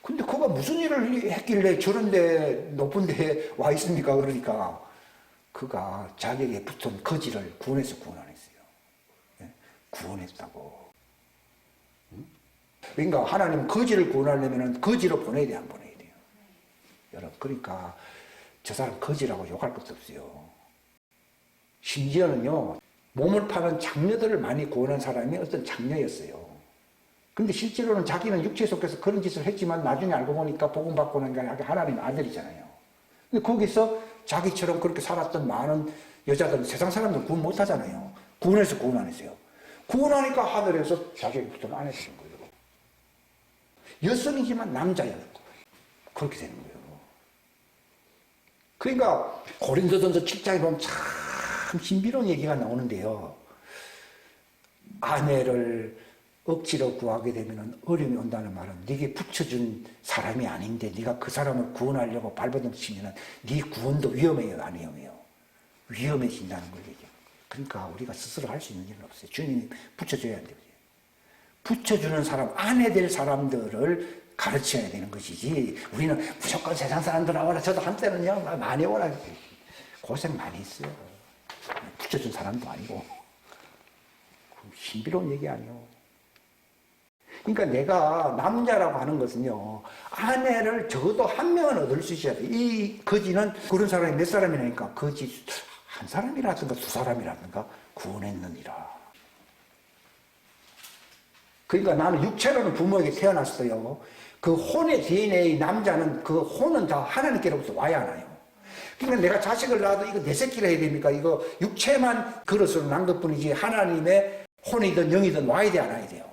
근데 그가 무슨 일을 했길래 저런 데 높은 데에 와 있습니까? 그러니까 그가 자기에게 붙은 거지를 구원해서 구원 안 했어요. 구원했다고. 그러니까 하나님은 거지를 구원하려면 거지로 보내야 돼, 안 보내야 돼요? 여러분, 그러니까 저 사람 거지라고 욕할 것도 없어요. 심지어는요, 몸을 파는 장녀들을 많이 구원한 사람이 어떤 장녀였어요. 근데 실제로는 자기는 육체에 속해서 그런 짓을 했지만 나중에 알고 보니까 복음 받고 난 게 하나님의 아들이잖아요. 근데 거기서 자기처럼 그렇게 살았던 많은 여자들은 세상 사람들 구원 못 하잖아요. 구원해서 구원 안 했어요. 구원하니까 하늘에서 자기에게 붙은 아내 되는 거예요. 여성이지만 남자였고 그렇게 되는 거예요. 그러니까 고린도전서 7장에 보면 참 신비로운 얘기가 나오는데요. 아내를 억지로 구하게 되면 어려움이 온다는 말은 네게 붙여준 사람이 아닌데 네가 그 사람을 구원하려고 발버둥 치면 네 구원도 위험해요, 안 위험해요? 위험해진다는 걸 얘기해요. 그러니까 우리가 스스로 할 수 있는 일은 없어요. 주님이 붙여줘야 돼요. 붙여주는 사람, 아내 될 사람들을 가르쳐야 되는 것이지 우리는 무조건 세상 사람들 와라. 저도 한때는요 많이 오라. 고생 많이 했어요. 붙여준 사람도 아니고 신비로운 얘기 아니에요. 그러니까 내가 남자라고 하는 것은요 아내를 적어도 한 명은 얻을 수 있어야 돼. 이 거지는 그런 사람이 몇 사람이니까 거지 한 사람이라든가 두 사람이라든가 구원했느니라. 그러니까 나는 육체로는 부모에게 태어났어요. 그 혼의 DNA 남자는 그 혼은 다 하나님께로부터 와야 하나요? 그러니까 내가 자식을 낳아도 이거 내 새끼라 해야 됩니까? 이거 육체만 그릇으로 난 것뿐이지 하나님의 혼이든 영이든 와야 돼, 안 와야 돼요?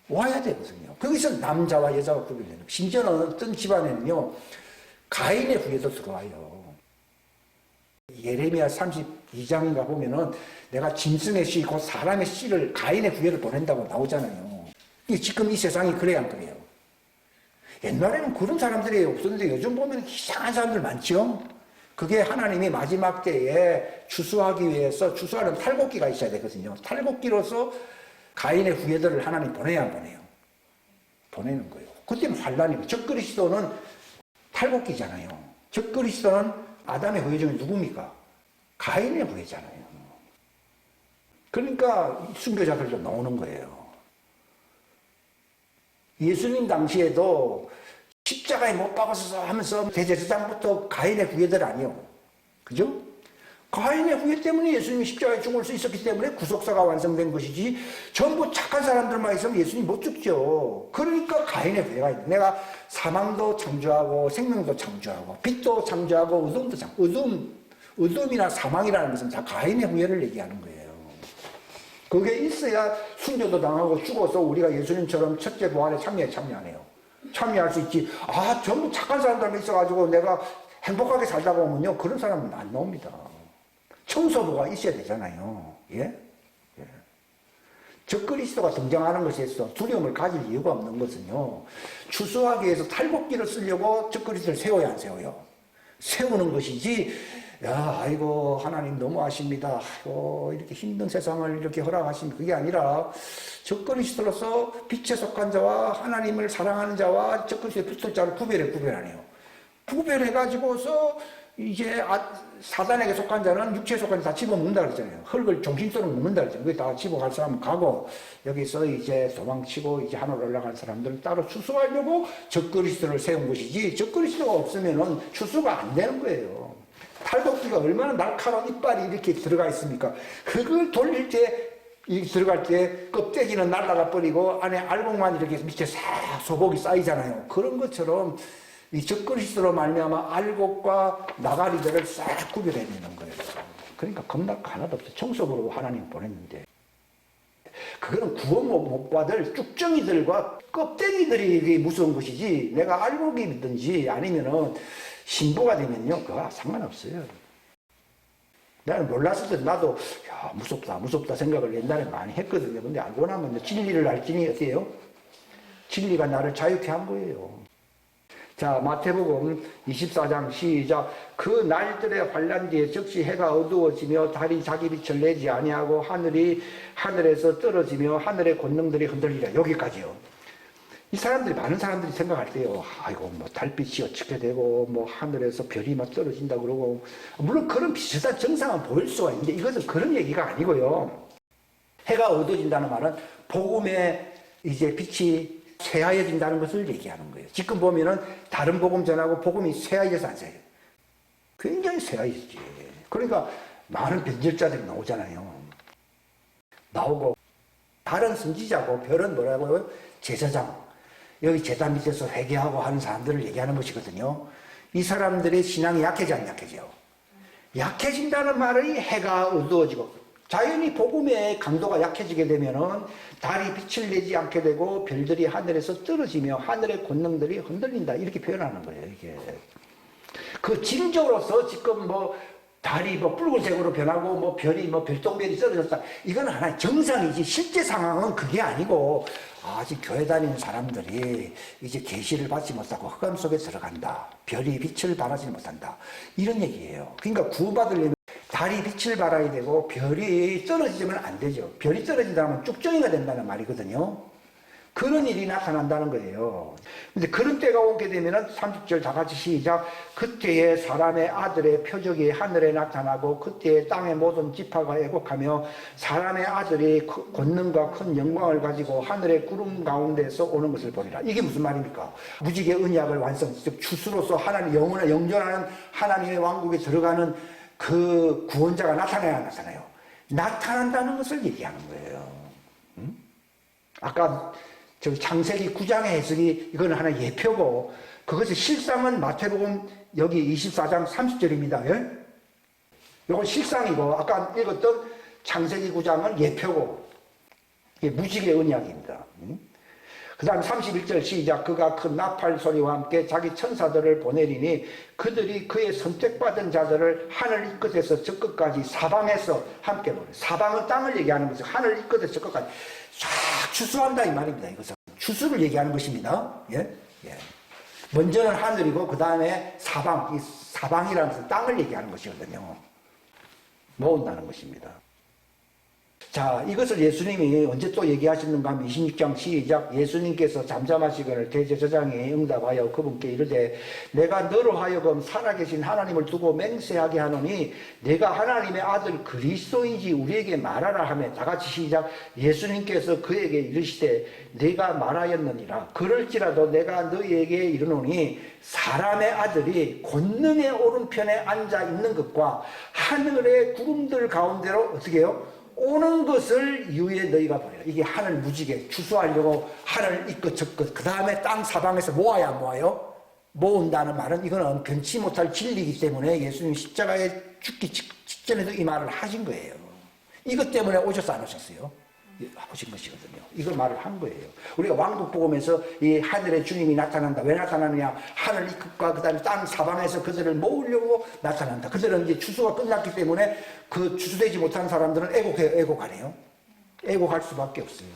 와야 되거든요. 거기서 남자와 여자가 구별되는 거예요. 심지어는 어떤 집안에는요 가인의 후예도 들어와요. 예레미야 32장인가 보면은 내가 짐승의 씨, 곧 사람의 씨를 가인의 후예를 보낸다고 나오잖아요. 지금 이 세상이 그래야 안 그래요? 옛날에는 그런 사람들이 없었는데 요즘 보면 이상한 사람들 많죠? 그게 하나님이 마지막 때에 추수하기 위해서 추수하는 탈곡기가 있어야 되거든요. 탈곡기로서 가인의 후예들을 하나님 보내야 안 보내요? 보내는 거예요. 그때는 환란이고 적그리스도는 탈곡기잖아요. 적그리스도는 아담의 후예 중에 누굽니까? 가인의 후예잖아요. 그러니까 순교자들도 나오는 거예요. 예수님 당시에도 십자가에 못 박아서 하면서 대제사장부터 가인의 후예들 아니요. 그죠? 가인의 후예 때문에 예수님이 십자가에 죽을 수 있었기 때문에 구속사가 완성된 것이지 전부 착한 사람들만 있으면 예수님 못 죽죠. 그러니까 가인의 후예가 있는. 내가 사망도 창조하고 생명도 창조하고 빛도 창조하고 어둠도 창조하고 어둠이나 사망이라는 것은 다 가인의 후예를 얘기하는 거예요. 그게 있어야 순교도 당하고 죽어서 우리가 예수님처럼 첫째 부활에 참여하네요. 참여할 수 있지. 전부 착한 사람들만 있어가지고 내가 행복하게 살다 보면요. 그런 사람은 안 나옵니다. 청소부가 있어야 되잖아요. 예? 적그리스도가 등장하는 것에서 두려움을 가질 이유가 없는 것은요. 추수하기 위해서 탈곡기를 쓰려고 적그리스도를 세워야 안 세워요? 세우는 것이지 야, 아이고, 하나님 너무하십니다. 아이고, 이렇게 힘든 세상을 이렇게 허락하신 그게 아니라 적그리스도로서 빛에 속한 자와 하나님을 사랑하는 자와 적그리스도의 빛을 자를 구별하네요. 구별해가지고서 이제 사단에게 속한 자는 육체에 속한 자 다 집어먹는다 그랬잖아요. 흙을 정신적으로 먹는다 그랬잖아요. 그게 다 집어갈 사람은 가고 여기서 이제 도망치고 이제 하늘로 올라간 사람들은 따로 추수하려고 적그리스도를 세운 것이지 적그리스도가 없으면은 추수가 안 되는 거예요. 탈곡기가 얼마나 날카로운 이빨이 이렇게 들어가 있습니까? 그걸 돌릴 때 들어갈 때 껍데기는 날아가 버리고 안에 알곡만 이렇게 밑에 싹 소복이 쌓이잖아요. 그런 것처럼 이 적그리스도로 말미암아 알곡과 나가리들을 싹 구별해내는 거예요. 그러니까 겁날 거 하나도 없어요. 청소부로 하나님 보냈는데 그거는 구원 못 받을 쭉정이들과 껍데기들이 무서운 것이지 내가 알곡이든지 아니면은 신부가 되면요 그거 상관없어요. 나는 몰랐을 때 나도 야 무섭다 생각을 옛날에 많이 했거든요. 근데 알고 나면 진리를 알지니 어때요? 진리가 나를 자유케 한 거예요. 자, 마태복음 24장 시작. 그 날들의 환란 뒤에 즉시 해가 어두워지며 달이 자기 빛을 내지 아니하고 하늘이 하늘에서 떨어지며 하늘의 권능들이 흔들리라. 여기까지요. 이 사람들이 많은 사람들이 생각할 때요. 아이고 뭐 달빛이 어떻게 되고 뭐 하늘에서 별이 막 떨어진다 그러고 물론 그런 비슷한 정상은 보일 수가 있는데 이것은 그런 얘기가 아니고요. 해가 어두워진다는 말은 복음의 이제 빛이 쇠하여진다는 것을 얘기하는 거예요. 지금 보면은 다른 복음 전하고 복음이 쇠하여져서 안 쇠해요. 굉장히 쇠하여지지. 그러니까 많은 변절자들이 나오잖아요. 나오고 다른 선지자고 별은 뭐라고요? 제사장. 여기 제단 밑에서 회개하고 하는 사람들을 얘기하는 것이거든요. 이 사람들의 신앙이 약해져 안 약해져요? 약해진다는 말이 해가 어두워지고 자연히 복음의 강도가 약해지게 되면은 달이 빛을 내지 않게 되고 별들이 하늘에서 떨어지며 하늘의 권능들이 흔들린다 이렇게 표현하는 거예요. 이게 그 징조로서 지금 뭐 달이 뭐 붉은색으로 변하고 뭐 별이 뭐 별똥별이 떨어졌다 이건 하나의 정상이지 실제 상황은 그게 아니고 아직 교회 다니는 사람들이 이제 계시를 받지 못하고 흑암 속에 들어간다. 별이 빛을 발하지 못한다. 이런 얘기예요. 그러니까 구원받으려면 달이 빛을 발하야 되고 별이 떨어지면 안 되죠. 별이 떨어진다면 쭉정이가 된다는 말이거든요. 그런 일이 나타난다는 거예요. 근데 그런 때가 오게 되면은 30절 다 같이 시작. 그때에 사람의 아들의 표적이 하늘에 나타나고 그때에 땅의 모든 지파가 애곡하며 사람의 아들이 권능과 큰 영광을 가지고 하늘의 구름 가운데서 오는 것을 보리라. 이게 무슨 말입니까? 무지개 언약을 완성, 즉 추수로서 하나님 영원한 영존하는 하나님의 왕국에 들어가는 그 구원자가 나타나야 나타나요. 나타난다는 것을 얘기하는 거예요. 아까 창세기 9장의 해석이 이건 하나 예표고 그것이 실상은 마태복음 여기 24장 30절입니다. 예? 이건 실상이고 아까 읽었던 창세기 9장은 예표고 이게 무지개 언약입니다. 그 다음 31절 시작. 그가 큰 나팔 소리와 함께 자기 천사들을 보내리니 그들이 그의 선택받은 자들을 하늘 이 끝에서 저 끝까지 사방에서 함께 보내. 사방은 땅을 얘기하는 거죠. 하늘 이 끝에서 저 끝까지 쫙 추수한다 이 말입니다. 이것은 추수를 얘기하는 것입니다. 예? 예. 먼저는 하늘이고 그 다음에 사방. 이 사방이라는 것은 땅을 얘기하는 것이거든요. 모은다는 것입니다. 자, 이것을 예수님이 언제 또 얘기하시는가 하면 26장 시작. 예수님께서 잠잠하시거늘 대제사장이 응답하여 그분께 이르되 내가 너로 하여금 살아계신 하나님을 두고 맹세하게 하노니 내가 하나님의 아들 그리스도인지 우리에게 말하라 하며 다같이 시작. 예수님께서 그에게 이르시되 내가 말하였느니라. 그럴지라도 내가 너희에게 이르노니 사람의 아들이 권능의 오른편에 앉아 있는 것과 하늘의 구름들 가운데로 어떻게 해요? 오는 것을 이후에 너희가 보리라. 이게 하늘 무지개 추수하려고 하늘 이끝 저끝 그 다음에 땅 사방에서 모아야 모아요. 모은다는 말은 이거는 변치 못할 진리이기 때문에 예수님 십자가에 죽기 직전에도 이 말을 하신 거예요. 이것 때문에 오셔서 안 오셨어요. 오신 것이거든요. 이걸 말을 한 거예요. 우리가 왕국 복음에서 이 하늘의 주님이 나타난다. 왜 나타나느냐? 하늘 이 끝과 그 다음에 땅 사방에서 그들을 모으려고 나타난다. 그들은 이제 추수가 끝났기 때문에 그 추수되지 못한 사람들은 애곡해요. 애곡하네요. 애곡할 수밖에 없어요.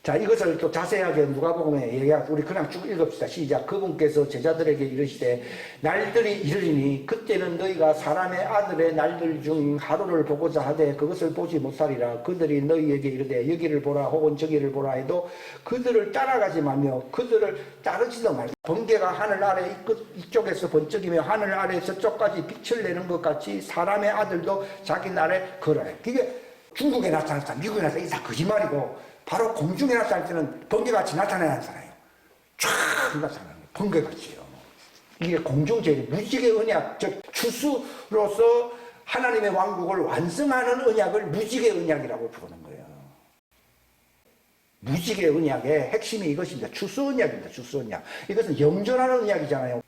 자, 이것을 또 자세하게 누가복음에 얘기하고 우리 그냥 쭉 읽읍시다. 시작. 그분께서 제자들에게 이르시되 날들이 이르리니 그때는 너희가 사람의 아들의 날들 중 하루를 보고자 하되 그것을 보지 못하리라. 그들이 너희에게 이르되 여기를 보라 혹은 저기를 보라 해도 그들을 따라가지 말며 그들을 따르지도 말라. 번개가 하늘 아래 이쪽에서 번쩍이며 하늘 아래 저쪽까지 빛을 내는 것 같이 사람의 아들도 자기 날에 걸어요. 그게 중국에 나타났다, 미국에 나타났다, 이게 다 거짓말이고 바로 공중에 나타날 때는 번개같이 나타나잖아요. 쫙 나타나는 거예요. 번개같이요. 이게 공중제일, 무지개 언약, 즉 추수로서 하나님의 왕국을 완성하는 언약을 무지개 언약이라고 부르는 거예요. 무지개 언약의 핵심이 이것입니다. 추수 언약입니다. 추수 언약. 이것은 영존하는 언약이잖아요.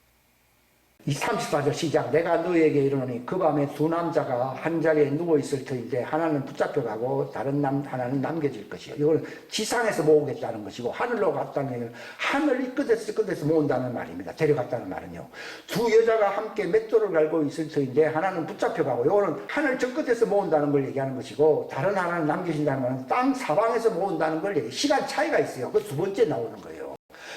이 34절 시작. 내가 너에게 이르노니 그 밤에 두 남자가 한 자리에 누워있을 터인데 하나는 붙잡혀가고 다른 하나는 남겨질 것이요. 이거는 지상에서 모으겠다는 것이고 하늘로 갔다는 얘기는 하늘 이 끝에서 모은다는 말입니다. 데려갔다는 말은요. 두 여자가 함께 맷돌을 갈고 있을 터인데 하나는 붙잡혀가고 이거는 하늘 저 끝에서 모은다는 걸 얘기하는 것이고 다른 하나는 남겨진다는 말은 땅 사방에서 모은다는 걸 얘기해요. 시간 차이가 있어요. 그 두 번째 나오는 거예요.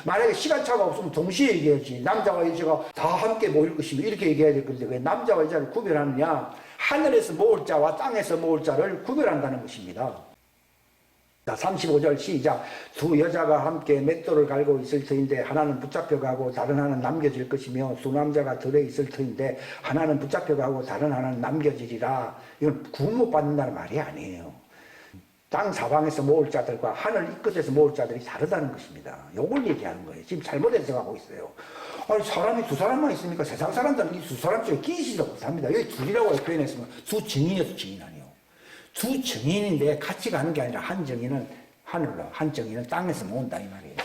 만약에 시간차가 없으면 동시에 얘기해야지. 남자와 여자가 다 함께 모일 것이면 이렇게 얘기해야 될 건데 왜 남자와 여자를 구별하느냐. 하늘에서 모을 자와 땅에서 모을 자를 구별한다는 것입니다. 자, 35절 시작. 두 여자가 함께 맷돌을 갈고 있을 터인데 하나는 붙잡혀가고 다른 하나는 남겨질 것이며 두 남자가 들에 있을 터인데 하나는 붙잡혀가고 다른 하나는 남겨지리라. 이건 구원 못 받는다는 말이 아니에요. 땅 사방에서 모을 자들과 하늘 이 끝에서 모을 자들이 다르다는 것입니다. 요걸 얘기하는 거예요. 지금 잘못 해석하고 있어요. 아니, 사람이 두 사람만 있습니까? 세상 사람들은 이 두 사람 중에 끼지도 못합니다. 여기 둘이라고 표현했으면 두 증인이어서 증인 아니에요. 두 증인인데 같이 가는 게 아니라 한 증인은 하늘로, 한 증인은 땅에서 모은다 이 말이에요.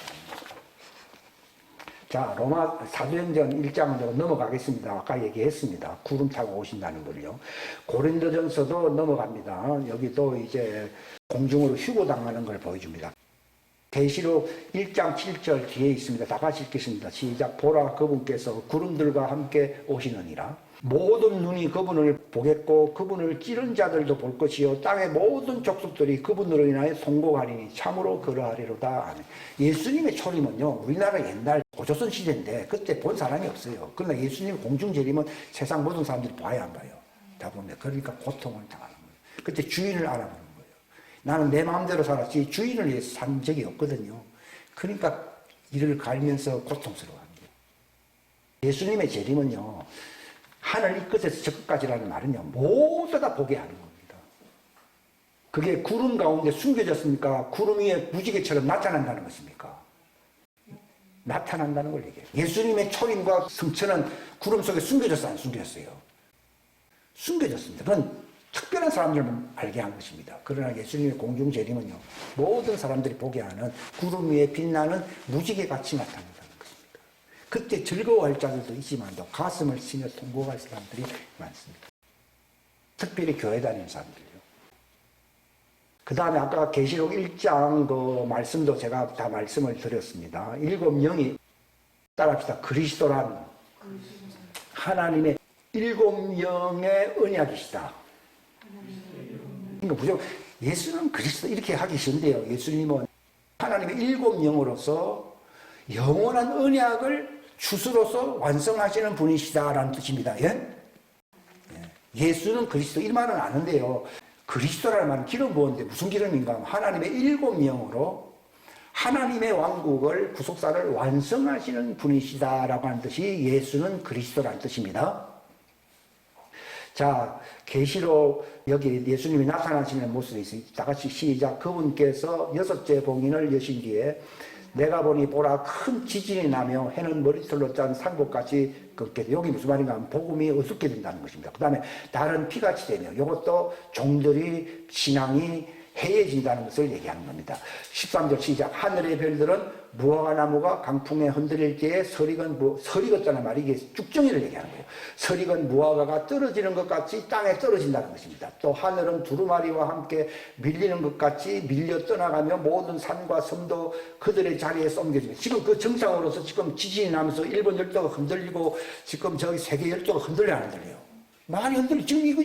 자, 로마 사도행전 1장으로 넘어가겠습니다. 아까 얘기했습니다. 구름 타고 오신다는 걸요. 고린도전서도 넘어갑니다. 여기도 이제 공중으로 휴고당하는 걸 보여줍니다. 계시록 1장 7절 뒤에 있습니다. 다 같이 읽겠습니다. 시작. 보라 그분께서 구름들과 함께 오시느니라. 모든 눈이 그분을 보겠고 그분을 찌른 자들도 볼 것이요 땅의 모든 족속들이 그분으로 인하여 송곡하리니 참으로 그러하리로다. 예수님의 초림은요 우리나라 옛날 고조선 시대인데 그때 본 사람이 없어요. 그러나 예수님 공중 재림은 세상 모든 사람들이 봐야 안 봐요. 다 보면. 그러니까 고통을 당하는 거예요. 그때 주인을 알아보는 거예요. 나는 내 마음대로 살았지 주인을 위해서 산 적이 없거든요. 그러니까 이를 갈면서 고통스러워합니다. 예수님의 재림은요 하늘 이 끝에서 저 끝까지라는 말은요 모두 다 보게 하는 겁니다. 그게 구름 가운데 숨겨졌습니까? 구름 위에 무지개처럼 나타난다는 것입니까? 나타난다는 걸 얘기해요. 예수님의 초림과 승천은 구름 속에 숨겨졌어요? 안 숨겨졌어요? 숨겨졌습니다. 그건 특별한 사람들만 알게 한 것입니다. 그러나 예수님의 공중 재림은요 모든 사람들이 보게 하는 구름 위에 빛나는 무지개같이 나타난다는 것입니다. 그때 즐거워할 자들도 있지만도 가슴을 치며 통곡할 사람들이 많습니다. 특별히 교회 다니는 사람들이요. 그 다음에 아까 계시록 1장 그 말씀도 제가 다 말씀을 드렸습니다. 7영이 따라합시다. 그리스도란 하나님의 7영의 언약이시다. 그러니까 무조건 예수는 그리스도 이렇게 하기 쉬운데요. 예수님은 하나님의 7영으로서 영원한 언약을 추수로서 완성하시는 분이시다라는 뜻입니다. 예? 예수는 그리스도 이 말은 아는데요. 그리스도라는 말은 기름 부었는데 무슨 기름인가? 하나님의 7영으로 하나님의 왕국을 구속사를 완성하시는 분이시다라고 하는 뜻이 예수는 그리스도라는 뜻입니다. 자, 계시록 여기 예수님이 나타나시는 모습이 있어요. 다 같이 시작. 그분께서 6째 봉인을 여신 뒤에 내가 보니 보라 큰 지진이 나며 해는 머리털로 짠 산곡같이 걷게 돼. 여기 무슨 말인가 하면 복음이 어둡게 된다는 것입니다. 그 다음에 달은 피같이 되며 이것도 종들이 신앙이 해해진다는 것을 얘기하는 겁니다. 13절 시작. 하늘의 별들은 무화과나무가 강풍에 흔들릴 때에 서리걷다는 말이 이게 쭉정이를 얘기하는 거예요. 서리건 무화과가 떨어지는 것 같이 땅에 떨어진다는 것입니다. 또 하늘은 두루마리와 함께 밀리는 것 같이 밀려 떠나가며 모든 산과 섬도 그들의 자리에서 옮겨집니다. 지금 그 정상으로서 지금 지진이 나면서 일본 열도가 흔들리고 지금 저기 세계 열도가 흔들려 안 흔들려요? 많이 흔들려. 지금 이거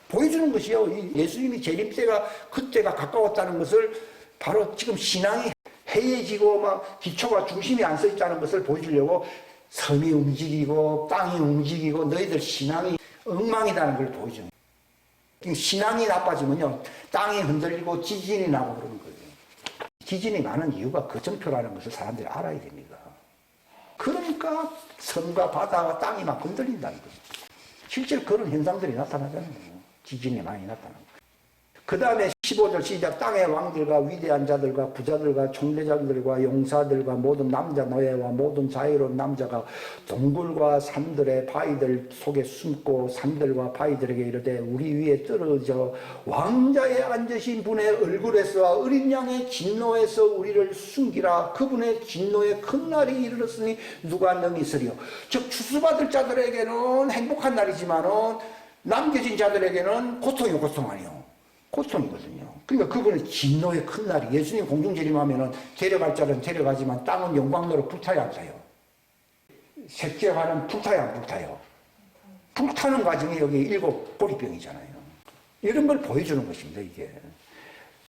보여주는 것이요. 예수님이 재림 때가 그때가 가까웠다는 것을 바로 지금 신앙이 해이해지고 막 기초가 중심이 안 서 있다는 것을 보여주려고 섬이 움직이고 땅이 움직이고 너희들 신앙이 엉망이라는 걸 보여주는 거예요. 신앙이 나빠지면요 땅이 흔들리고 지진이 나고 그러는 거예요. 지진이 나는 이유가 거정표라는 것을 사람들이 알아야 됩니다. 그러니까 섬과 바다와 땅이 막 흔들린다는 거예요. 실제로 그런 현상들이 나타나잖아요. 지진이 많이 나타나고. 그 다음에 15절 시작. 땅의 왕들과 위대한 자들과 부자들과 총대장들과 용사들과 모든 남자 노예와 모든 자유로운 남자가 동굴과 산들의 바위들 속에 숨고 산들과 바위들에게 이르되 우리 위에 떨어져 왕자에 앉으신 분의 얼굴에서 어린 양의 진노에서 우리를 숨기라. 그분의 진노의 큰 날이 이르렀으니 누가 능히 있으리요. 즉 추수받을 자들에게는 행복한 날이지만은 남겨진 자들에게는 고통이요 고통 아니요. 고통이거든요. 그러니까 그분의 진노의 큰 날이 예수님 공중재림하면은 데려갈 자는 데려가지만 땅은 영광로로 불타야 안 타요. 색재화는 불타야 안 불타요. 불타는 과정이 여기 일곱 보리병이잖아요. 이런 걸 보여주는 것입니다. 이게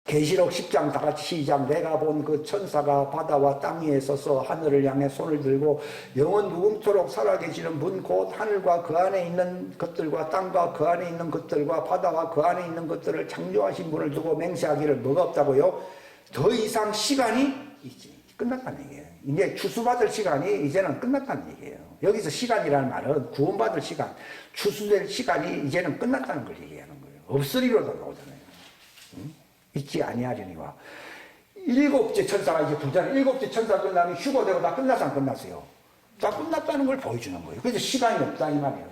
계시록 10장 다 같이 시작. 내가 본 그 천사가 바다와 땅 위에 서서 하늘을 향해 손을 들고 영원 무궁토록 살아계시는 분 곧 하늘과 그 안에 있는 것들과 땅과 그 안에 있는 것들과 바다와 그 안에 있는 것들을 창조하신 분을 두고 맹세하기를 뭐가 없다고요? 더 이상 시간이 끝났다는 얘기예요. 이제 추수받을 시간이 이제는 끝났다는 얘기예요. 여기서 시간이라는 말은 구원받을 시간, 추수될 시간이 이제는 끝났다는 걸 얘기하는 거예요. 없으리로도 나오잖아요. 있지 아니하려니와. 일곱째 천사가 이제 부자는 일곱째 천사 끝나면 휴거되고 다 끝나서 안 끝났어요. 다 끝났다는 걸 보여주는 거예요. 그래서 시간이 없다 이 말이에요.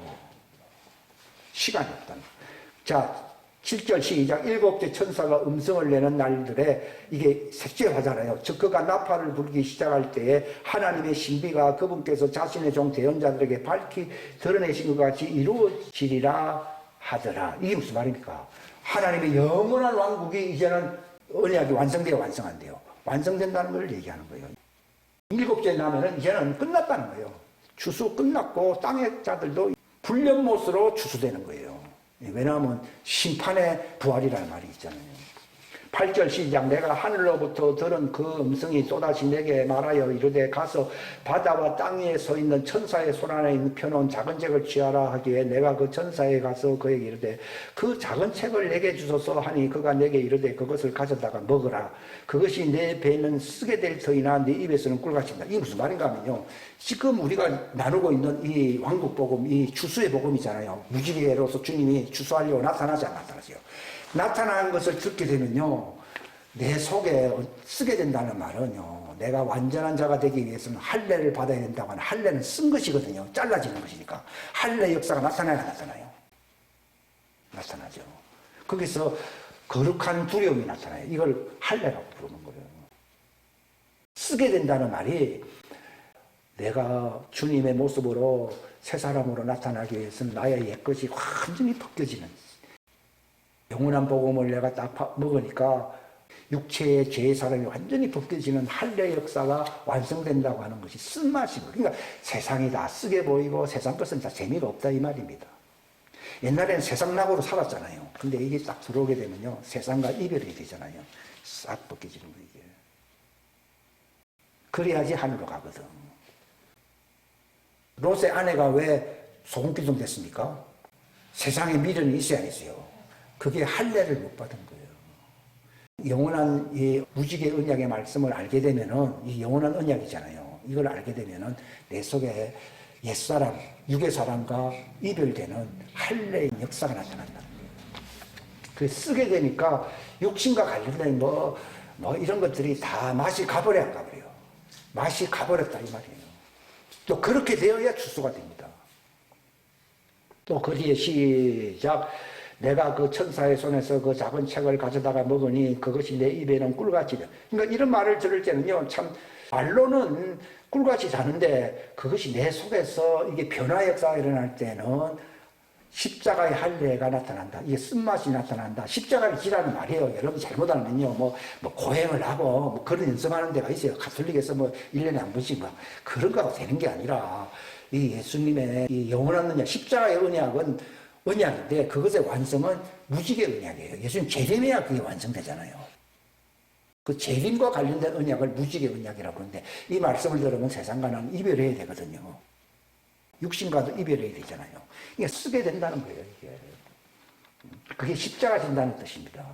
시간이 없다는 거예요. 자 7절 시작. 일곱째 천사가 음성을 내는 날들에 이게 색재화잖아요. 즉 그가 나팔을 불기 시작할 때에 하나님의 신비가 그분께서 자신의 종 대언자들에게 밝히 드러내신 것 같이 이루어지리라 하더라. 이게 무슨 말입니까? 하나님의 영원한 왕국이 이제는 언약이 완성되어 완성한대요. 완성된다는 걸 얘기하는 거예요. 일곱째 나면은 이제는 끝났다는 거예요. 추수 끝났고 땅의 자들도 불련못으로 추수되는 거예요. 왜냐하면 심판의 부활이라는 말이 있잖아요. 8절 시작. 내가 하늘로부터 들은 그 음성이 또다시 내게 말하여 이르되 가서 바다와 땅 위에 서 있는 천사의 손 안에 펴놓은 작은 책을 취하라 하기에 내가 그 천사에 가서 그에게 이르되 그 작은 책을 내게 주소서 하니 그가 내게 이르되 그것을 가져다가 먹으라. 그것이 내 배는 쓰게 될 터이나 네 입에서는 꿀같이다. 이게 무슨 말인가 하면요. 지금 우리가 나누고 있는 이 왕국복음, 이 추수의 복음이잖아요. 무지개로서 주님이 추수하려고 나타나지 안 나타나세요. 나타난 것을 듣게 되면요, 내 속에 쓰게 된다는 말은요, 내가 완전한 자가 되기 위해서는 할례를 받아야 된다고 하는 할례는 쓴 것이거든요. 잘라지는 것이니까. 할례 역사가 나타나야 나타나요. 나타나죠. 거기서 거룩한 두려움이 나타나요. 이걸 할례라고 부르는 거예요. 쓰게 된다는 말이 내가 주님의 모습으로 새 사람으로 나타나기 위해서는 나의 옛것이 완전히 벗겨지는 영원한 복음을 내가 딱 먹으니까 육체의 죄의 사람이 완전히 벗겨지는 할례 역사가 완성된다고 하는 것이 쓴맛이고, 그러니까 세상이 다 쓰게 보이고 세상 것은 다 재미가 없다 이 말입니다. 옛날에는 세상 낙으로 살았잖아요. 근데 이게 딱 들어오게 되면요, 세상과 이별이 되잖아요. 싹 벗겨지는 거예요. 이게. 그래야지 하늘로 가거든. 롯의 아내가 왜 소금기둥 됐습니까? 세상에 미련이 있어야 했어요. 그게 할례를 못 받은 거예요. 영원한 이 무지개 언약의 말씀을 알게 되면은, 이 영원한 언약이잖아요. 이걸 알게 되면은 내 속에 옛사람, 육의 사람과 이별되는 할례의 역사가 나타난다는 거예요. 그 쓰게 되니까 육신과 관련된 뭐 이런 것들이 다 맛이 가버려 안 가버려요. 맛이 가버렸다 이 말이에요. 또 그렇게 되어야 추수가 됩니다. 또 거기에 시작. 내가 그 천사의 손에서 그 작은 책을 가져다가 먹으니 그것이 내 입에는 꿀같이 돼. 그러니까 이런 말을 들을 때는요, 참 말로는 꿀같이 자는데 그것이 내 속에서 이게 변화 역사가 일어날 때는 십자가의 할례가 나타난다. 이게 쓴맛이 나타난다. 십자가를 지라는 말이에요. 여러분 잘못 알면요, 뭐 고행을 하고 뭐 그런 연습하는 데가 있어요. 가톨릭에서 뭐 1년에 한 번씩 막 그런 거가 되는 게 아니라 이 예수님의 이 영원한 언약, 십자가의 언약은 언약인데 그것의 완성은 무지개 언약이에요. 예수님 재림해야 그게 완성되잖아요. 그 재림과 관련된 언약을 무지개 언약이라고 하는데 이 말씀을 들으면 세상과는 이별해야 되거든요. 육신과도 이별해야 되잖아요. 이게 쓰게 된다는 거예요. 이게. 그게 십자가 진다는 뜻입니다.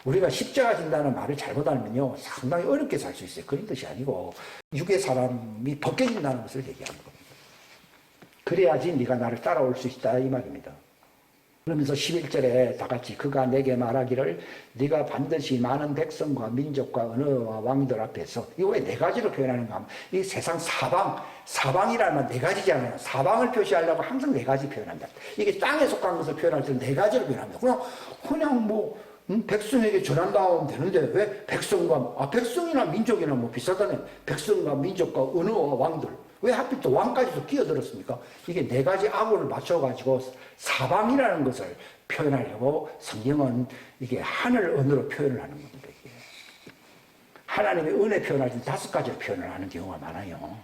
우리가 십자가 진다는 말을 잘못 알면요 상당히 어렵게 살 수 있어요. 그런 뜻이 아니고 육의 사람이 벗겨진다는 것을 얘기하는 겁니다. 그래야지 네가 나를 따라올 수 있다 이 말입니다. 그러면서 11절에 다 같이 그가 내게 말하기를 네가 반드시 많은 백성과 민족과 언어와 왕들 앞에서 이거 왜 네 가지로 표현하는가 하면 이 세상 사방이라면 네 가지잖아요. 사방을 표시하려고 항상 네 가지 표현한다. 이게 땅에 속한 것을 표현할 때는 네 가지로 표현합니다. 그냥 뭐 백성에게 전한다 하면 되는데 왜 백성이나 민족이나 뭐 비슷하다네. 백성과 민족과 언어와 왕들. 왜 하필 또 왕까지도 끼어들었습니까? 이게 네 가지 악어를 맞춰가지고 사방이라는 것을 표현하려고 성경은 이게 하늘 언어로 표현을 하는 겁니다. 이게. 하나님의 은혜 표현할 때 5가지로 표현을 하는 경우가 많아요.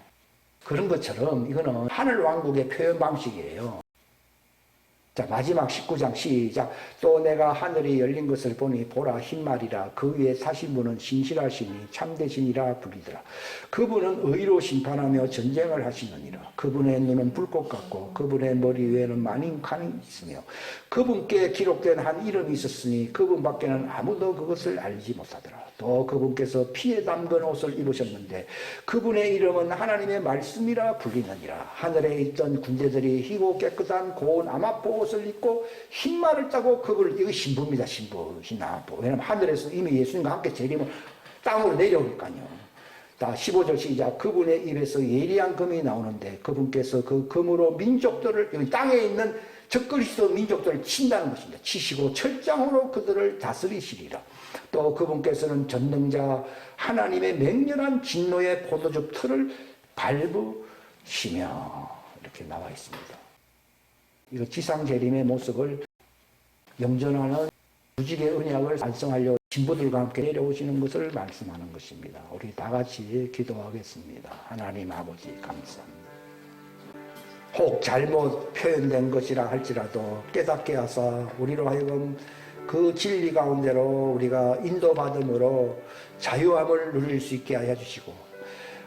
그런 것처럼 이거는 하늘 왕국의 표현 방식이에요. 자, 마지막 19장 시작. 또 내가 하늘이 열린 것을 보니 보라 흰말이라 그 위에 사신 분은 신실하시니 참되시니라 불리더라. 그분은 의로 심판하며 전쟁을 하시느니라. 그분의 눈은 불꽃 같고 그분의 머리 위에는 많은 관이 있으며 그분께 기록된 한 이름이 있었으니 그분밖에는 아무도 그것을 알지 못하더라. 또 그분께서 피에 담근 옷을 입으셨는데 그분의 이름은 하나님의 말씀이라 불리느니라. 하늘에 있던 군대들이 희고 깨끗한 고운 아마포 옷을 입고 흰말을 따고 그분을, 이거 신부입니다. 신부 흰아마포. 왜냐하면 하늘에서 이미 예수님과 함께 재림을 땅으로 내려오니까요. 다 15절 시작. 그분의 입에서 예리한 금이 나오는데 그분께서 그 금으로 민족들을, 여기 땅에 있는 적그리스도 민족들을 친다는 것입니다. 치시고 철장으로 그들을 다스리시리라. 또 그분께서는 전능자 하나님의 맹렬한 진노의 포도즙 틀을 밟으시며, 이렇게 나와 있습니다. 이거 지상재림의 모습을 영전하는 무지개 언약을 달성하려 신부들과 함께 내려오시는 것을 말씀하는 것입니다. 우리 다 같이 기도하겠습니다. 하나님 아버지 감사합니다. 혹 잘못 표현된 것이라 할지라도 깨닫게 하사 우리로 하여금 그 진리 가운데로 우리가 인도받음으로 자유함을 누릴 수 있게 하여 주시고,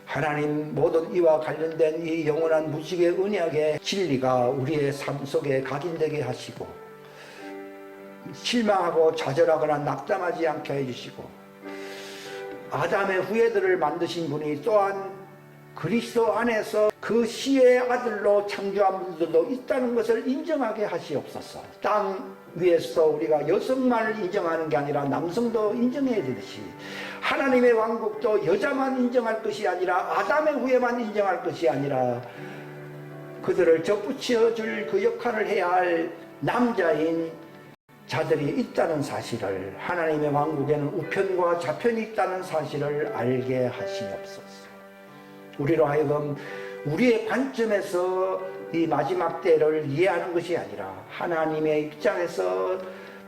하나님 모든 이와 관련된 이 영원한 무지개 언약의 진리가 우리의 삶 속에 각인되게 하시고, 실망하고 좌절하거나 낙담하지 않게 해주시고, 아담의 후예들을 만드신 분이 또한 그리스도 안에서 그 시의 아들로 창조한 분들도 있다는 것을 인정하게 하시옵소서. 땅 위에서 우리가 여성만을 인정하는 게 아니라 남성도 인정해야 되듯이, 하나님의 왕국도 여자만 인정할 것이 아니라 아담의 후예만 인정할 것이 아니라 그들을 접붙여 줄 그 역할을 해야 할 남자인 자들이 있다는 사실을, 하나님의 왕국에는 우편과 좌편이 있다는 사실을 알게 하시옵소서. 우리로 하여금 우리의 관점에서 이 마지막 때를 이해하는 것이 아니라 하나님의 입장에서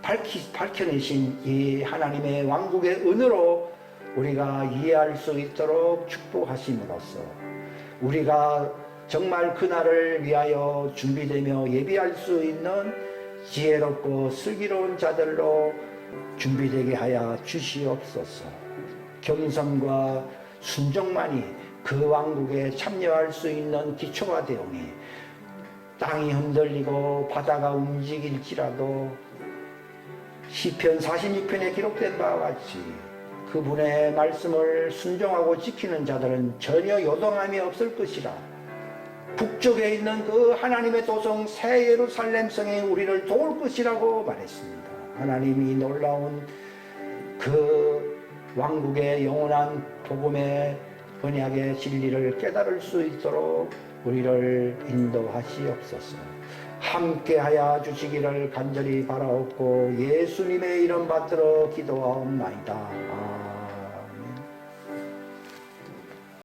밝혀내신 이 하나님의 왕국의 은혜로 우리가 이해할 수 있도록 축복하심으로써 우리가 정말 그날을 위하여 준비되며 예비할 수 있는 지혜롭고 슬기로운 자들로 준비되게 하여 주시옵소서. 겸손과 순종만이 그 왕국에 참여할 수 있는 기초가 되오니, 땅이 흔들리고 바다가 움직일지라도 시편 46편에 기록된 바와 같이 그분의 말씀을 순종하고 지키는 자들은 전혀 요동함이 없을 것이라. 북쪽에 있는 그 하나님의 도성 새 예루살렘 성이 우리를 도울 것이라고 말했습니다. 하나님이 놀라운 그 왕국의 영원한 복음의 언약의 진리를 깨달을 수 있도록 우리를 인도하시옵소서. 함께하여 주시기를 간절히 바라옵고 예수님의 이름 받들어 기도하옵나이다.